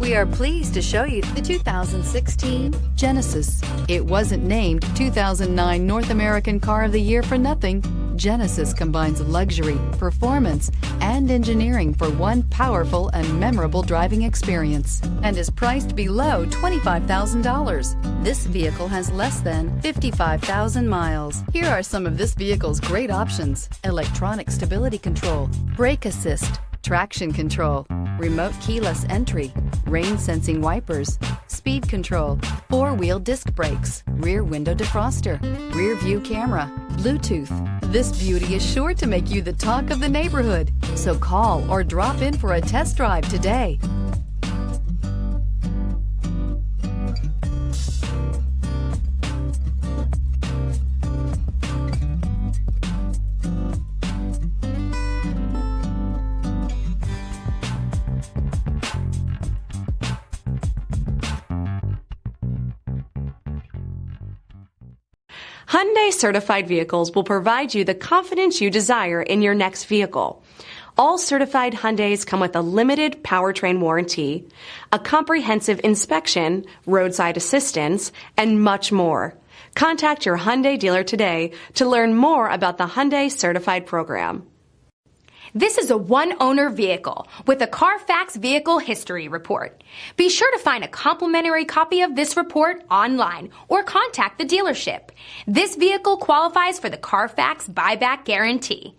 We are pleased to show you the 2016 Genesis. It wasn't named 2009 North American Car of the Year for nothing. Genesis combines luxury, performance, and engineering for one powerful and memorable driving experience and is priced below $25,000. This vehicle has less than 55,000 miles. Here are some of this vehicle's great options: electronic stability control, brake assist, traction control, remote keyless entry, rain sensing wipers, speed control, four-wheel disc brakes, rear window defroster, rear view camera, Bluetooth. This beauty is sure to make you the talk of the neighborhood. So call or drop in for a test drive today. Hyundai Certified Vehicles will provide you the confidence you desire in your next vehicle. All certified Hyundais come with a limited powertrain warranty, a comprehensive inspection, roadside assistance, and much more. Contact your Hyundai dealer today to learn more about the Hyundai Certified program. This is a one-owner vehicle with a CARFAX Vehicle History Report. Be sure to find a complimentary copy of this report online or contact the dealership. This vehicle qualifies for the CARFAX Buyback Guarantee.